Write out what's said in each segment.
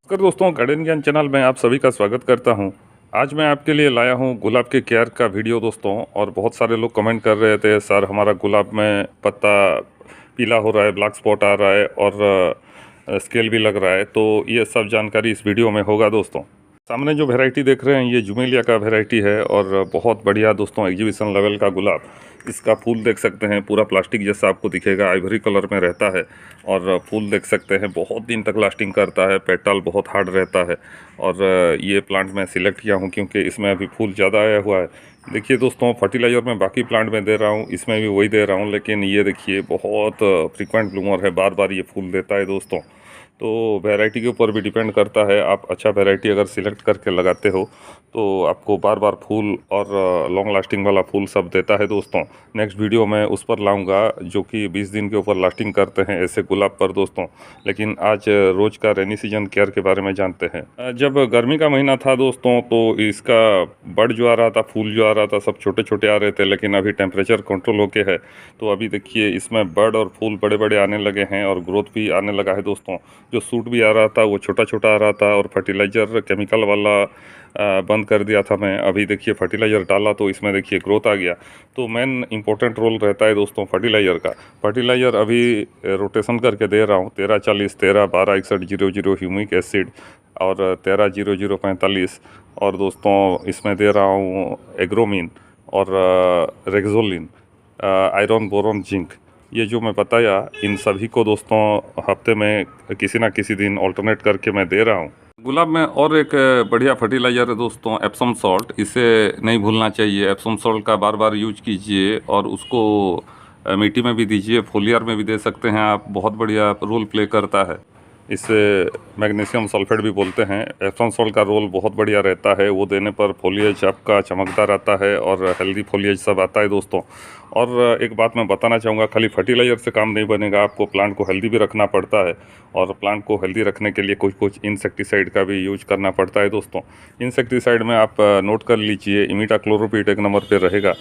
नमस्कार दोस्तों, गार्डन ज्ञान चैनल में आप सभी का स्वागत करता हूं। आज मैं आपके लिए लाया हूं गुलाब के केयर का वीडियो दोस्तों। और बहुत सारे लोग कमेंट कर रहे थे, सर हमारा गुलाब में पत्ता पीला हो रहा है, ब्लैक स्पॉट आ रहा है और स्केल भी लग रहा है। तो ये सब जानकारी इस वीडियो में होगा दोस्तों। सामने जो वैरायटी देख रहे हैं ये जुमेलिया का वैरायटी है और बहुत बढ़िया दोस्तों एग्जीबिशन लेवल का गुलाब। इसका फूल देख सकते हैं, पूरा प्लास्टिक जैसा आपको दिखेगा, आइवरी कलर में रहता है। और फूल देख सकते हैं, बहुत दिन तक लास्टिंग करता है, पेटल बहुत हार्ड रहता है। और ये प्लांट मैं सिलेक्ट किया हूँ क्योंकि इसमें अभी फूल ज़्यादा आया हुआ है। देखिए दोस्तों, फर्टिलाइज़र मैं बाकी प्लांट में दे रहा हूँ, इसमें भी वही दे रहा हूँ, लेकिन ये देखिए बहुत फ्रीक्वेंट ब्लूमर है, बार बार ये फूल देता है दोस्तों। तो वैरायटी के ऊपर भी डिपेंड करता है। आप अच्छा वैरायटी अगर सिलेक्ट करके लगाते हो तो आपको बार बार फूल और लॉन्ग लास्टिंग वाला फूल सब देता है दोस्तों। नेक्स्ट वीडियो में उस पर लाऊंगा जो कि 20 दिन के ऊपर लास्टिंग करते हैं ऐसे गुलाब पर दोस्तों। लेकिन आज रोज़ का रेनी सीजन केयर के बारे में जानते हैं। जब गर्मी का महीना था दोस्तों तो इसका बड जो आ रहा था, फूल जो आ रहा था, सब छोटे छोटे आ रहे थे। लेकिन अभी टेम्परेचर कंट्रोल होके है तो अभी देखिए इसमें बड और फूल बड़े बड़े आने लगे हैं और ग्रोथ भी आने लगा है दोस्तों। जो सूट भी आ रहा था वो छोटा छोटा आ रहा था और फर्टिलाइज़र केमिकल वाला बंद कर दिया था मैं। अभी देखिए फर्टिलाइज़र डाला तो इसमें देखिए ग्रोथ आ गया। तो मेन इंपॉर्टेंट रोल रहता है दोस्तों फर्टिलाइज़र का। फर्टिलाइज़र अभी रोटेशन करके दे रहा हूँ, 13-40, 13-12-61-00 ह्यूमिक एसिड और 13-00-45। और दोस्तों इसमें दे रहा हूँ एग्रोमीन और रेक्सोलिन, आयरन, बोरॉन, जिंक। ये जो मैं बताया इन सभी को दोस्तों हफ्ते में किसी ना किसी दिन ऑल्टरनेट करके मैं दे रहा हूँ। गुलाब में और एक बढ़िया फर्टिलाइज़र है दोस्तों एप्सम सॉल्ट। इसे नहीं भूलना चाहिए। एप्सम सॉल्ट का बार बार यूज कीजिए और उसको मिट्टी में भी दीजिए, फोलियर में भी दे सकते हैं आप। बहुत बढ़िया रोल प्ले करता है। इसे मैग्नीशियम सल्फेट भी बोलते हैं। एप्सम सॉल्ट का रोल बहुत बढ़िया रहता है। वो देने पर फोलिएज आपका चमकदार आता है और हेल्दी फोलिएज सब आता है दोस्तों। और एक बात मैं बताना चाहूँगा, खाली फर्टिलाइज़र से काम नहीं बनेगा, आपको प्लांट को हेल्दी भी रखना पड़ता है। और प्लांट को हेल्दी रखने के लिए कुछ कुछ इंसेक्टिसाइड का भी यूज करना पड़ता है दोस्तों। इंसेक्टिसाइड में आप नोट कर लीजिए, इमिडाक्लोरोपिड एक नंबर पे रहेगा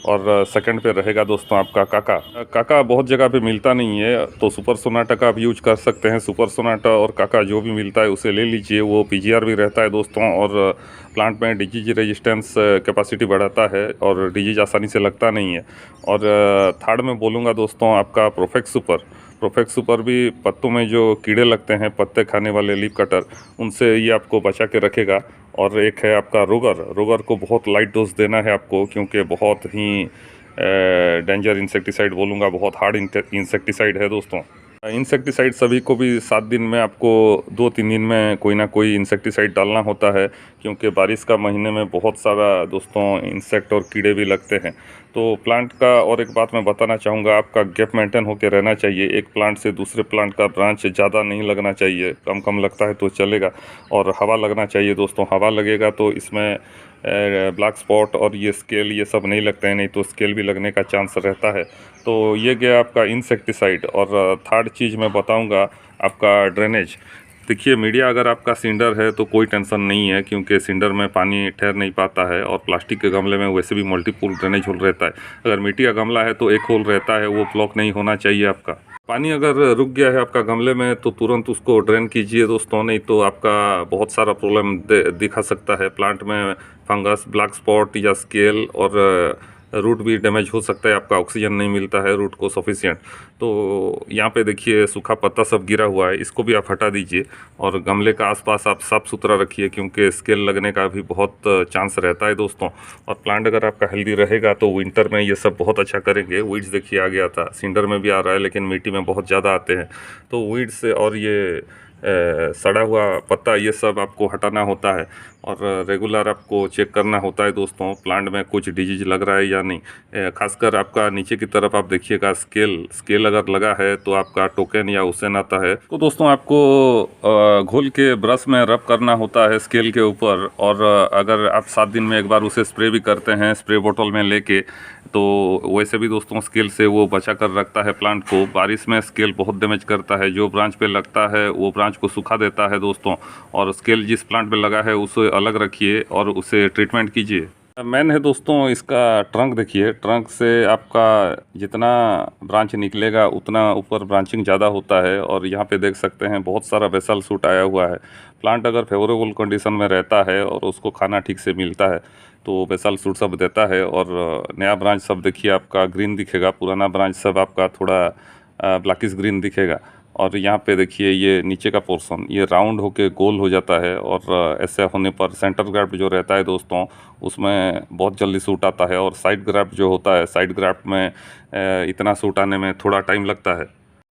और सेकंड पे रहेगा दोस्तों आपका काका। काका बहुत जगह पे मिलता नहीं है तो सुपर सोनाटा का आप यूज कर सकते हैं। सुपर सोनाटा और काका जो भी मिलता है उसे ले लीजिए, वो पीजीआर भी रहता है दोस्तों और प्लांट में डिजीज रेजिस्टेंस कैपेसिटी बढ़ाता है और डिजीज आसानी से लगता नहीं है। और थर्ड में बोलूँगा दोस्तों आपका प्रोफेक्स सुपर। प्रोफेक्स सुपर भी पत्तों में जो कीड़े लगते हैं, पत्ते खाने वाले लीफ कटर, उनसे ये आपको बचा के रखेगा। और एक है आपका रोगर। रोगर को बहुत लाइट डोज देना है आपको क्योंकि बहुत ही डेंजर इंसेक्टिसाइड बोलूँगा, बहुत हार्ड इंसेक्टिसाइड है दोस्तों। इंसेक्टिसाइड सभी को भी 7 दिन में आपको 2-3 दिन में कोई ना कोई इंसेक्टिसाइड डालना होता है क्योंकि बारिश का महीने में बहुत सारा दोस्तों इंसेक्ट और कीड़े भी लगते हैं। तो प्लांट का और एक बात मैं बताना चाहूँगा, आपका गैप मेंटेन होकर रहना चाहिए। एक प्लांट से दूसरे प्लांट का ब्रांच ज़्यादा नहीं लगना चाहिए, कम कम लगता है तो चलेगा। और हवा लगना चाहिए दोस्तों, हवा लगेगा तो इसमें ब्लैक स्पॉट और ये स्केल ये सब नहीं लगते हैं, नहीं तो स्केल भी लगने का चांस रहता है। तो ये गया आपका इंसेक्टिसाइड। और थर्ड चीज़ मैं बताऊंगा आपका ड्रेनेज। देखिए मीडिया अगर आपका सिंडर है तो कोई टेंशन नहीं है क्योंकि सिंडर में पानी ठहर नहीं पाता है और प्लास्टिक के गमले में वैसे भी मल्टीपुल ड्रेनेज होल रहता है। अगर मिट्टी का गमला है तो एक होल रहता है, वो ब्लॉक नहीं होना चाहिए आपका। पानी अगर रुक गया है आपका गमले में तो तुरंत उसको ड्रेन कीजिए दोस्तों, नहीं तो आपका बहुत सारा प्रॉब्लम दिखा सकता है। प्लांट में फंगस, ब्लैक स्पॉट या स्केल और रूट भी डैमेज हो सकता है। आपका ऑक्सीजन नहीं मिलता है रूट को सफिशिएंट। तो यहाँ पे देखिए सूखा पत्ता सब गिरा हुआ है, इसको भी आप हटा दीजिए। और गमले का आसपास आप साफ़ सुथरा रखिए क्योंकि स्केल लगने का भी बहुत चांस रहता है दोस्तों। और प्लांट अगर आपका हेल्दी रहेगा तो विंटर में ये सब बहुत अच्छा करेंगे। वीड्स देखिए आ गया था, सिंडर में भी आ रहा है लेकिन मिट्टी में बहुत ज़्यादा आते हैं। तो वीड्स और ये सड़ा हुआ पत्ता ये सब आपको हटाना होता है। और रेगुलर आपको चेक करना होता है दोस्तों प्लांट में कुछ डिजीज लग रहा है या नहीं। खासकर आपका नीचे की तरफ आप देखिएगा, स्केल अगर लगा है तो आपका टोकन या उसेन आता है। तो दोस्तों आपको घोल के ब्रश में रब करना होता है स्केल के ऊपर। और अगर आप 7 दिन में एक बार उसे स्प्रे भी करते हैं स्प्रे बोतल में लेके, तो वैसे भी दोस्तों स्केल से वो बचा कर रखता है प्लांट को। बारिश में स्केल बहुत डैमेज करता है, जो ब्रांच पे लगता है वो ब्रांच को सुखा देता है दोस्तों। और स्केल जिस प्लांट पे लगा है उसे अलग रखिए और उसे ट्रीटमेंट कीजिए। मेन है दोस्तों इसका ट्रंक। देखिए ट्रंक से आपका जितना ब्रांच निकलेगा उतना ऊपर ब्रांचिंग ज़्यादा होता है। और यहाँ पे देख सकते हैं बहुत सारा वेसल सूट आया हुआ है। प्लांट अगर फेवरेबल कंडीशन में रहता है और उसको खाना ठीक से मिलता है तो वेसल सूट सब देता है। और नया ब्रांच सब देखिए आपका ग्रीन दिखेगा, पुराना ब्रांच सब आपका थोड़ा ब्लैकिश ग्रीन दिखेगा। और यहाँ पे देखिए ये नीचे का पोर्शन ये राउंड होके गोल हो जाता है। और ऐसे होने पर सेंटर ग्राफ्ट जो रहता है दोस्तों उसमें बहुत जल्दी सूट आता है। और साइड ग्राफ्ट जो होता है, साइड ग्राफ्ट में इतना सूट आने में थोड़ा टाइम लगता है।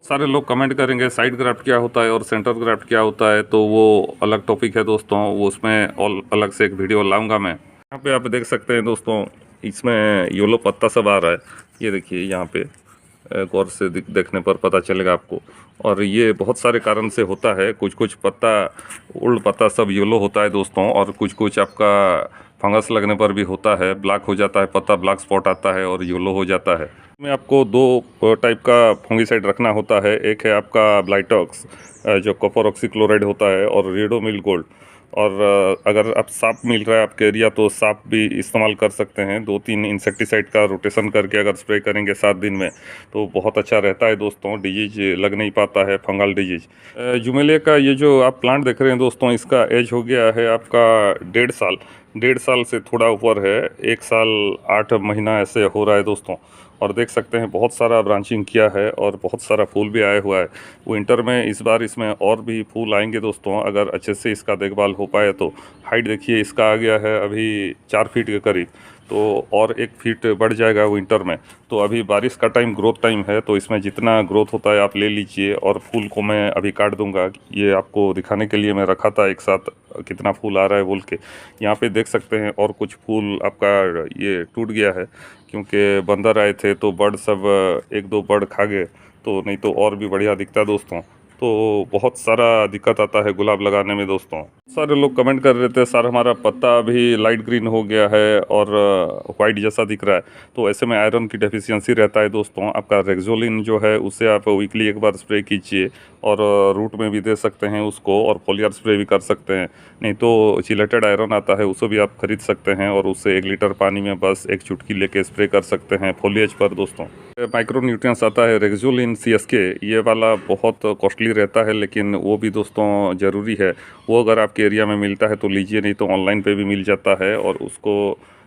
सारे लोग कमेंट करेंगे साइड ग्राफ्ट क्या होता है और सेंटर ग्राफ्ट क्या होता है, तो वो अलग टॉपिक है दोस्तों, वो उसमें और अलग से एक वीडियो लाऊंगा मैं। यहाँ पे आप देख सकते हैं दोस्तों इसमें येलो पत्ता सब आ रहा है। ये देखिए यहाँ पे गौर से देखने पर पता चलेगा आपको। और ये बहुत सारे कारण से होता है, कुछ कुछ पत्ता ओल्ड पत्ता सब येलो होता है दोस्तों, और कुछ कुछ आपका फंगस लगने पर भी होता है, ब्लैक हो जाता है पत्ता, ब्लैक स्पॉट आता है और येलो हो जाता है। इसमें आपको दो टाइप का फंगिसाइड रखना होता है। एक है आपका ब्लाइटॉक्स जो कॉपर ऑक्सीक्लोराइड होता है, और रेडोमिल गोल्ड। और अगर आप सांप मिल रहा है आपके एरिया तो सांप भी इस्तेमाल कर सकते हैं। 2-3 इंसेक्टिसाइड का रोटेशन करके अगर स्प्रे करेंगे 7 दिन में तो बहुत अच्छा रहता है दोस्तों, डिजीज लग नहीं पाता है, फंगल डिजीज। जुमेलिया का ये जो आप प्लांट देख रहे हैं दोस्तों इसका एज हो गया है आपका 1.5 साल, 1.5 साल से थोड़ा ऊपर है, 1 साल 8 महीना ऐसे हो रहा है दोस्तों। और देख सकते हैं बहुत सारा ब्रांचिंग किया है और बहुत सारा फूल भी आया हुआ है। विंटर में इस बार इसमें और भी फूल आएंगे दोस्तों अगर अच्छे से इसका देखभाल हो पाए तो। हाइट देखिए इसका आ गया है अभी 4 फीट के करीब, तो और 1 फीट बढ़ जाएगा विंटर में। तो अभी बारिश का टाइम, ग्रोथ टाइम है, तो इसमें जितना ग्रोथ होता है आप ले लीजिए। और फूल को मैं अभी काट दूंगा, ये आपको दिखाने के लिए मैं रखा था एक साथ कितना फूल आ रहा है बोल के। यहाँ पे देख सकते हैं और कुछ फूल आपका ये टूट गया है क्योंकि बंदर आए थे तो बर्ड सब 1-2 बर्ड खा गए, तो नहीं तो और भी बढ़िया दिखता दोस्तों। तो बहुत सारा दिक्कत आता है गुलाब लगाने में दोस्तों। सारे लोग कमेंट कर रहे थे सर हमारा पत्ता अभी लाइट ग्रीन हो गया है और वाइट जैसा दिख रहा है, तो ऐसे में आयरन की डेफिशिएंसी रहता है दोस्तों। आपका रेक्सोलिन जो है उससे आप वीकली एक बार स्प्रे कीजिए, और रूट में भी दे सकते हैं उसको, और फोलियर स्प्रे भी कर सकते हैं। नहीं तो चिलेटेड आयरन आता है उसे भी आप खरीद सकते हैं, और उससे 1 लीटर पानी में बस 1 चुटकी लेके स्प्रे कर सकते हैं फोलिएज पर दोस्तों। माइक्रो न्यूट्रिएंट्स आता है रेक्सोलिन CSK, ये वाला बहुत कॉस्टली रहता है लेकिन वो भी दोस्तों ज़रूरी है। वो अगर आपके एरिया में मिलता है तो लीजिए, नहीं तो ऑनलाइन पे भी मिल जाता है। और उसको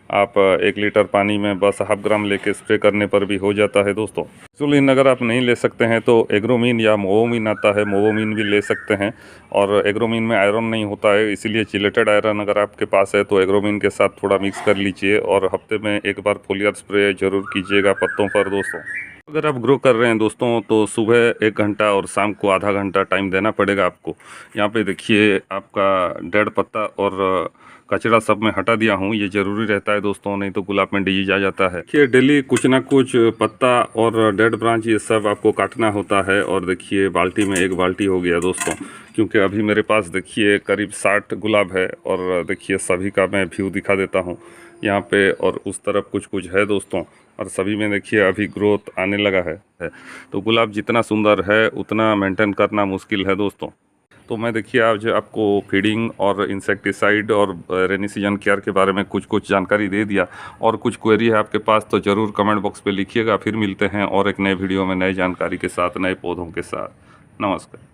आप 1 लीटर पानी में बस ½ ग्राम लेके स्प्रे करने पर भी हो जाता है दोस्तों। रेक्सोलिन अगर आप नहीं ले सकते हैं तो एग्रोमीन या मोवोमीन आता है, मोवोमीन भी ले सकते हैं। और एग्रोमीन में आयरन नहीं होता है, इसीलिए चिलेटेड आयरन अगर आपके पास है तो एग्रोमीन के साथ थोड़ा मिक्स कर लीजिए, और हफ्ते में एक बार फोलियर स्प्रे जरूर कीजिएगा पत्तों पर दोस्तों। अगर आप ग्रो कर रहे हैं दोस्तों तो सुबह 1 घंटा और शाम को आधा घंटा टाइम देना पड़ेगा आपको। यहाँ पे देखिए आपका डेड पत्ता और कचरा सब मैं हटा दिया हूँ, ये ज़रूरी रहता है दोस्तों, नहीं तो गुलाब में डिजीज आ जाता है। देखिए डेली कुछ ना कुछ पत्ता और डेड ब्रांच ये सब आपको काटना होता है। और देखिए बाल्टी में 1 बाल्टी हो गया दोस्तों, क्योंकि अभी मेरे पास देखिए करीब 60 गुलाब है। और देखिए सभी का मैं व्यू दिखा देता हूँ यहाँ पे, और उस तरफ कुछ कुछ है दोस्तों, और सभी में देखिए अभी ग्रोथ आने लगा है। तो गुलाब जितना सुंदर है उतना मेंटेन करना मुश्किल है दोस्तों। तो मैं देखिए आज आपको फीडिंग और इंसेक्टिसाइड और रेनी सीजन केयर के बारे में कुछ कुछ जानकारी दे दिया। और कुछ क्वेरी है आपके पास तो ज़रूर कमेंट बॉक्स पे लिखिएगा। फिर मिलते हैं और एक नए वीडियो में नई जानकारी के साथ, नए पौधों के साथ। नमस्कार।